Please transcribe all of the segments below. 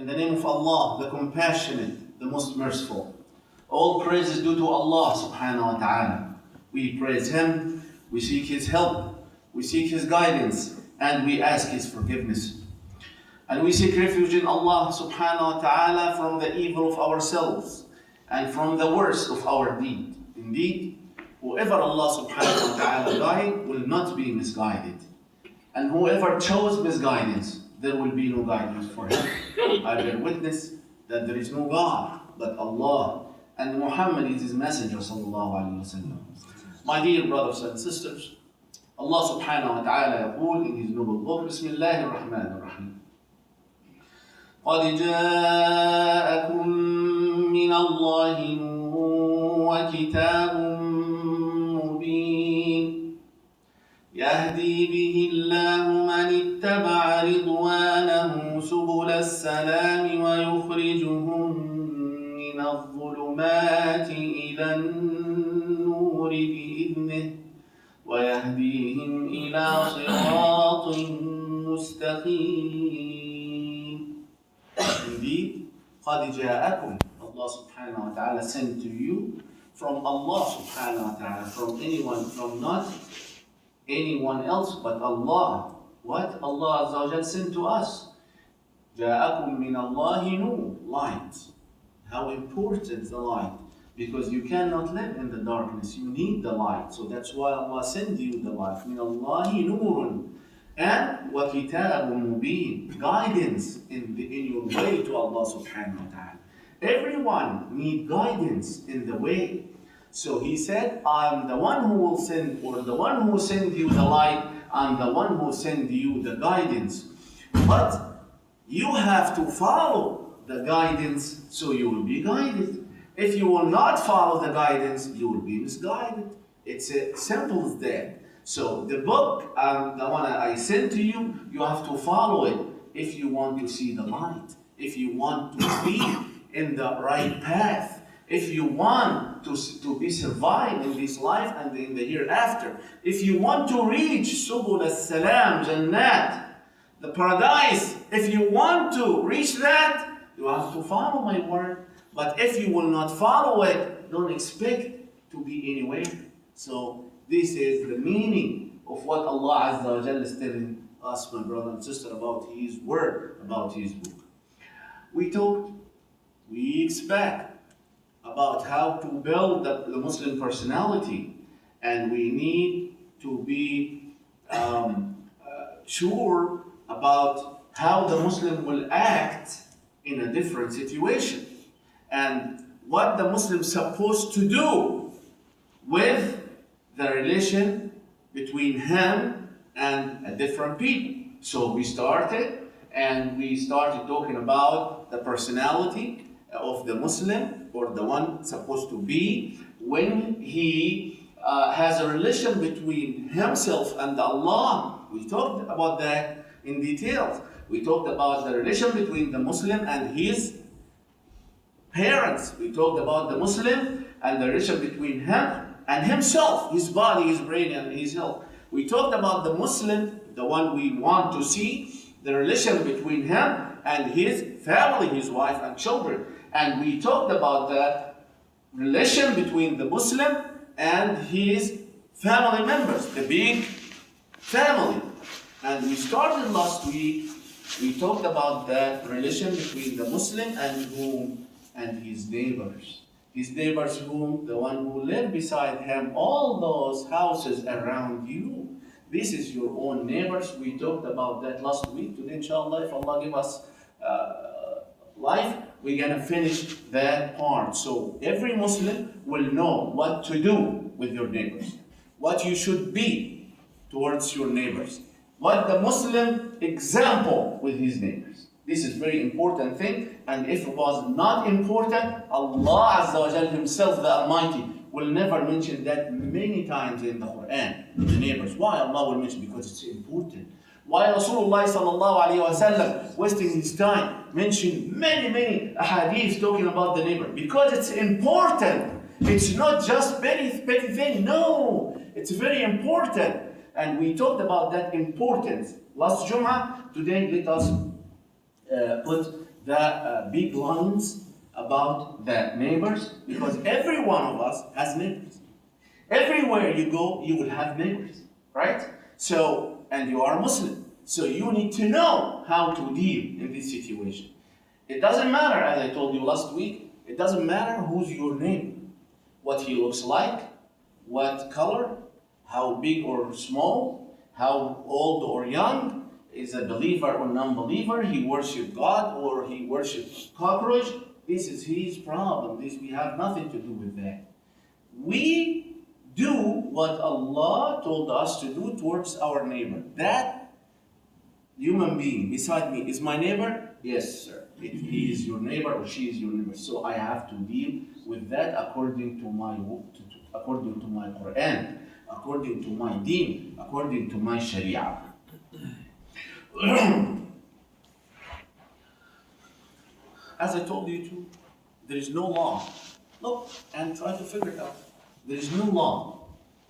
In the name of Allah, the compassionate, the most merciful. All praise is due to Allah subhanahu wa ta'ala. We praise Him, we seek His help, we seek His guidance, and we ask His forgiveness. And we seek refuge in Allah subhanahu wa ta'ala from the evil of ourselves and from the worst of our deed. Indeed, whoever Allah subhanahu wa ta'ala guide will not be misguided. And whoever chose misguidance, there will be no guidance for him. I bear witness that there is no God but Allah, and Muhammad is His messenger sallallahu alayhi wa sallam. My dear brothers and sisters, Allah subhanahu wa ta'ala يقول in His noble book, بسم الله الرحمن الرحيم. قد جاءكم من الله نور وكتاب مبين يهدي به الله من اتبع رضوانه سبل السلام ويخرجهم من الظلمات إلى النور بإذنه ويهديهم إلى صراط مستقيم. Indeed, قد جاءكم, Allah subhanahu wa ta'ala sent to you from Allah subhanahu wa ta'ala, from anyone, from not anyone else but Allah. What Allah Azza wa Jal sent to us? جاءكم من الله نور, light. How important the light, because you cannot live in the darkness, you need the light. So that's why Allah sent you the light. من الله نور. And وكتاب مبين, guidance in your way to Allah subhanahu wa ta'ala. Everyone needs guidance in the way. So He said, I'm the one who will send, or the one who will send you the light, I'm the one who will send you the guidance. But you have to follow the guidance so you will be guided. If you will not follow the guidance, you will be misguided. It's as simple as that. So the book, the one I sent to you, you have to follow it if you want to see the light, if you want to be in the right path, if you want to be survived in this life and in the hereafter, if you want to reach Subul as-Salam, Jannat, the paradise, if you want to reach that, you have to follow my word. But if you will not follow it, don't expect to be anywhere. So this is the meaning of what Allah Azza wa Jalla is telling us, my brother and sister, about His word, about His book. We talked, we expect about how to build the Muslim personality, and we need to be sure about how the Muslim will act in a different situation, and what the Muslim is supposed to do with the relation between him and a different people. So we started talking about the personality of the Muslim, or the one supposed to be, when he has a relation between himself and Allah. We talked about that in detail. We talked about the relation between the Muslim and his parents. We talked about the Muslim and the relation between him and himself, his body, his brain, and his health. We talked about the Muslim, the one we want to see, the relation between him and his family, his wife and children. And we talked about the relation between the Muslim and his family members, the big family. And we started last week, we talked about the relation between the Muslim and whom? And his neighbors. His neighbors whom? The one who live beside him, all those houses around you. This is your own neighbors. We talked about that last week. Today, inshallah, if Allah give us life, we're going to finish that part. So every Muslim will know what to do with your neighbors, what you should be towards your neighbors, what the Muslim example with his neighbors. This is very important thing, and if it was not important, Allah Azza wa Jal Himself, the Almighty, will never mention that many times in the Quran, the neighbors. Why Allah will mention? Because it's important. Why Rasulullah sallallahu alayhi wa sallam, wasting his time, mentioned many ahadith talking about the neighbor? Because it's important. It's not just petty thing. No, it's very important. And we talked about that importance last Jum'ah. Today let us put the big lines about the neighbors, because every one of us has neighbors. Everywhere you go, you will have neighbors, right? So, and you are a Muslim, so you need to know how to deal in this situation. It doesn't matter, as I told you last week, it doesn't matter who's your neighbor, what he looks like, what color, how big or small, how old or young, is a believer or non-believer, he worships God or he worships cockroach. This is his problem. We have nothing to do with that. We do what Allah told us to do towards our neighbor. That human being beside me is my neighbor? Yes, sir. He is your neighbor or she is your neighbor. So I have to deal with that according to my Quran, according to my deen, according to my Sharia. As I told you too, there is no law. Look and try to figure it out. There is no law.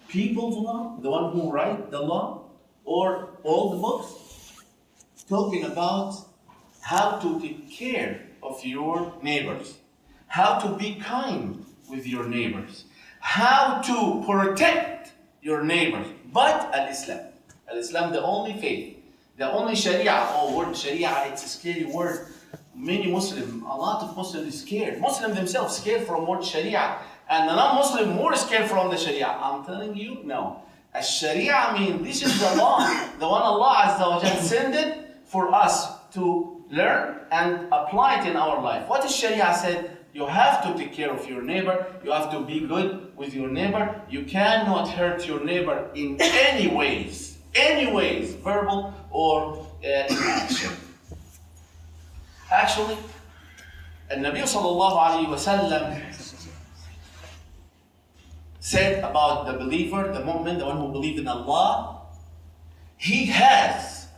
People's law, the one who write the law, or all the books, talking about how to take care of your neighbors, how to be kind with your neighbors, how to protect your neighbors. But Al-Islam, the only faith, the only Sharia, word Sharia, it's a scary word. Many Muslims, a lot of Muslims are scared. Muslims themselves scared from word Sharia. And the non-Muslim more scared from the Sharia. I'm telling you, no. A Sharia means this is the law. The one Allah Azza wa Jal sent it for us to learn and apply it in our life. What is Sharia said? You have to take care of your neighbor. You have to be good with your neighbor. You cannot hurt your neighbor in any ways, verbal or in action. Actually, Nabi sallallahu alayhi wa sallam said about the believer, the mu'min, the one who believes in Allah, he has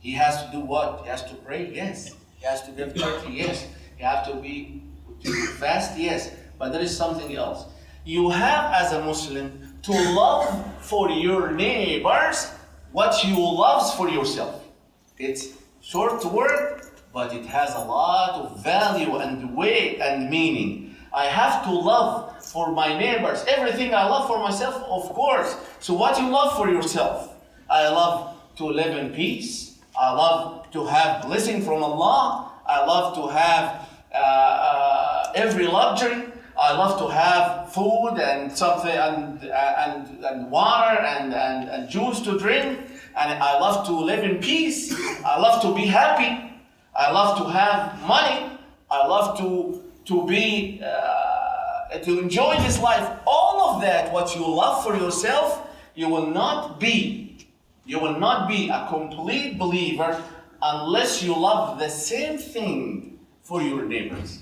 to do what? He has to pray, yes. He has to give charity, yes. He has to fast, yes. But there is something else. You have, as a Muslim, to love for your neighbors what you love for yourself. It's short word, but it has a lot of value and weight and meaning. I have to love for my neighbors everything I love for myself, of course. So what you love for yourself? I love to live in peace. I love to have blessing from Allah. I love to have every luxury. I love to have food and something and water and juice to drink. And I love to live in peace. I love to be happy. I love to have money. I love to be to enjoy this life. All of that, what you love for yourself, you will not be a complete believer unless you love the same thing for your neighbors.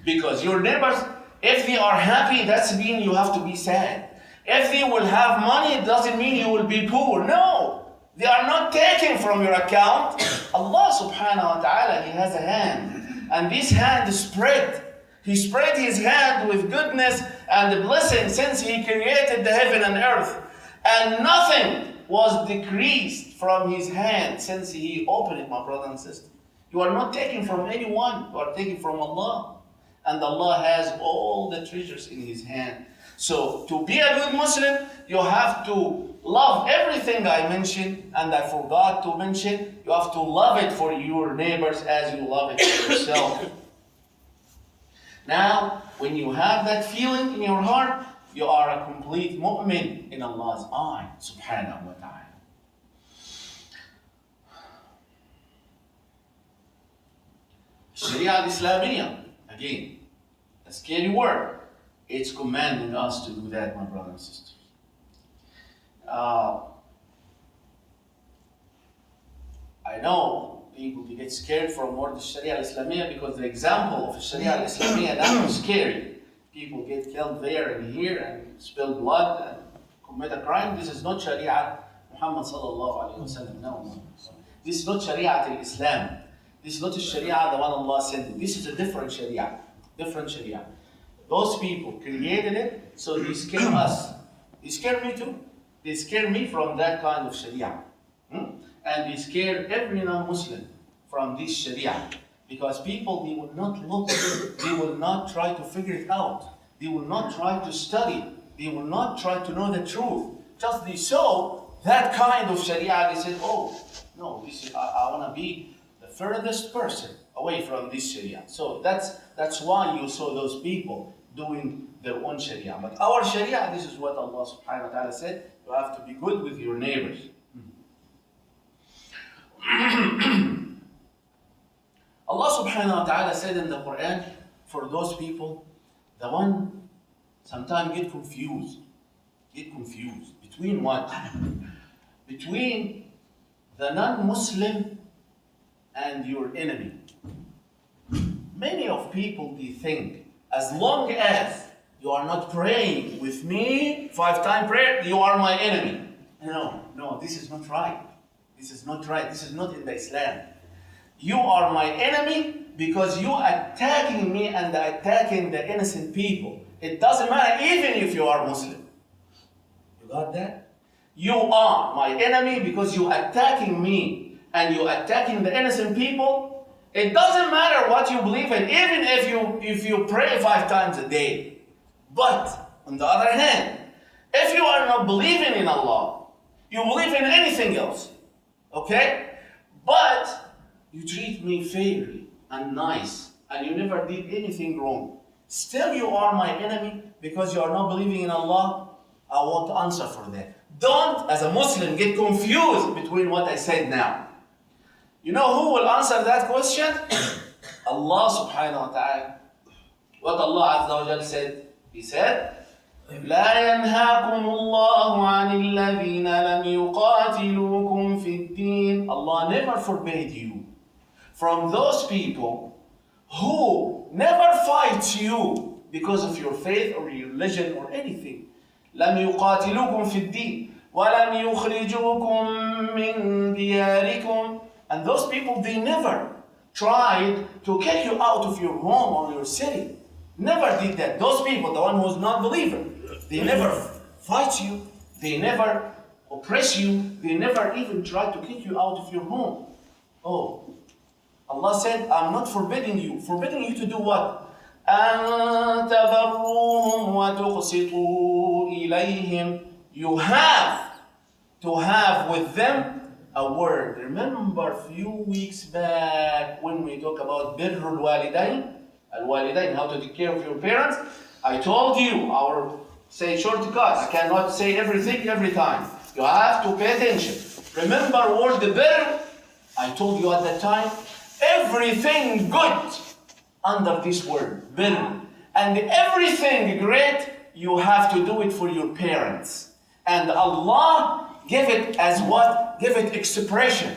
Because your neighbors, if they are happy, that means you have to be sad. If they will have money, it doesn't mean you will be poor. No. They are not taking from your account. Allah subhanahu wa ta'ala, He has a hand. And this hand is spread. He spread His hand with goodness and blessing since He created the heaven and earth. And nothing was decreased from His hand since He opened it, my brother and sister. You are not taking from anyone. You are taking from Allah. And Allah has all the treasures in His hand. So to be a good Muslim, you have to love everything I mentioned, and I forgot to mention, you have to love it for your neighbors as you love it for yourself. Now, when you have that feeling in your heart, you are a complete mu'min in Allah's eye, subhanahu wa ta'ala. Sharia al-Islamiyya, again, a scary word. It's commanding us to do that, my brothers and sisters. I know people get scared from word Sharia al-Islamiyya because the example of Sharia al-Islamiyya, that was scary. People get killed there and here and spill blood and commit a crime. This is not Sharia Muhammad sallallahu alayhi wa sallam. No. This is not Sharia al-Islam. This is not a Sharia the one Allah sent. This is a different Sharia. Different Sharia. Those people created it, so they scare us. They scare me too. They scare me from that kind of Sharia. And they scare every non-Muslim from this Sharia. Because people, they will not look, they will not try to figure it out. They will not try to study. They will not try to know the truth. Just they saw that kind of Sharia, they said, oh, no, this is, I want to be the furthest person away from this Sharia. So that's why you saw those people doing their own Sharia. But our Sharia, this is what Allah subhanahu wa ta'ala said, you have to be good with your neighbors. Allah subhanahu wa ta'ala said in the Quran, for those people, the one sometimes get confused. Between what? Between the non-Muslim and your enemy. Many of people, they think, as long as you are not praying with me 5-time prayer, you are my enemy. No, this is not right. This is not right. This is not in the Islam. You are my enemy because you attacking me and attacking the innocent people. It doesn't matter even if you are Muslim. You got that? You are my enemy because you attacking me and you attacking the innocent people. It doesn't matter what you believe in, even if you pray 5 times a day. But on the other hand, if you are not believing in Allah, you believe in anything else, okay? But you treat me fairly and nice, and you never did anything wrong. Still you are my enemy because you are not believing in Allah. I won't answer for that. Don't, as a Muslim, get confused between what I said now. You know who will answer that question? Allah subhanahu wa ta'ala. What Allah Azza wa Jal said? He said, لا ينهاكم الله عن الذين لم يقاتلوكم في الدين. Allah never forbade you from those people who never fight you because of your faith or your religion or anything. لم يقاتلوكم في الدين ولم يخرجوكم من دياركم. And those people, they never tried to kick you out of your home or your city. Never did that. Those people, the one who's not believer, they never fight you, they never oppress you, they never even try to kick you out of your home. Oh, Allah said, I'm not forbidding you. Forbidding you to do what? أَن تَبَرُّوهُمْ وَتُقْسِطُوا إِلَيْهِمْ. You have to have with them a word. Remember a few weeks back when we talk about بِرُّ الْوَالِدَيْنِ, al-walidain, how to take care of your parents? I told you, our say shortcuts. I cannot say everything every time. You have to pay attention. Remember word bir? I told you at that time, everything good under this word, bir. And everything great, you have to do it for your parents. And Allah give it as what? Give it expression.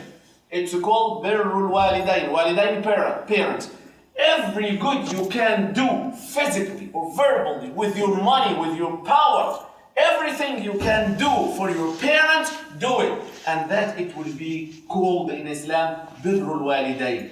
It's called birrul walidain, walidain parents. Every good you can do physically or verbally, with your money, with your power, everything you can do for your parents, do it. And that it will be called in Islam, birrul walidain.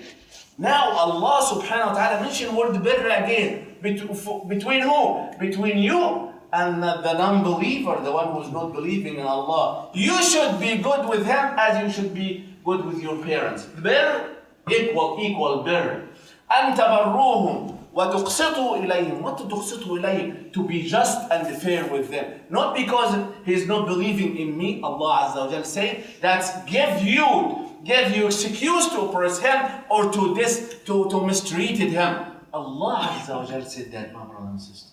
Now Allah subhanahu wa ta'ala mentioned word birr again. Between who? Between you and the non-believer, the one who's not believing in Allah. You should be good with him as you should be good with your parents. Birr equal birr. أن تبروهم وتقسطوا إليهم. What to تقسطوا إليهم? To be just and fair with them. Not because he's not believing in me, Allah Azza wa Jal said, that's give you excuse to oppress him or to mistreated him. Allah Azza wa Jal said that, my brother and sister.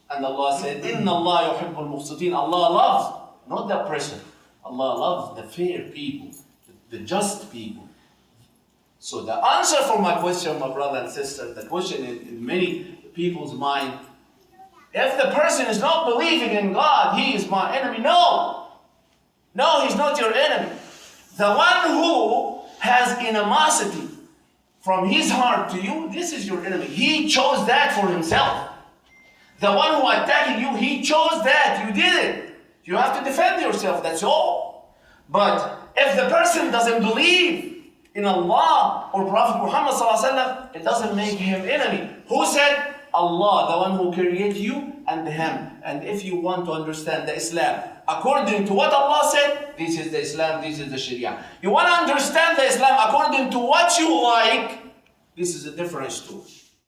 And Allah said, إِنَّ اللَّهَ يُحِبُّ الْمُقْسِطِينَ. Allah loves, not the oppressor. Allah loves the fair people, the just people. So the answer for my question, my brother and sister, the question in many people's mind, if the person is not believing in God, he is my enemy. No, he's not your enemy. The one who has animosity from his heart to you, this is your enemy. He chose that for himself. The one who attacking you, he chose that. You did it. You have to defend yourself, that's all. But if the person doesn't believe in Allah or Prophet Muhammad ﷺ, it doesn't make him enemy. Who said? Allah, the one who created you and him. And if you want to understand the Islam according to what Allah said, this is the Islam, this is the Sharia. You want to understand the Islam according to what you like, This is a different story.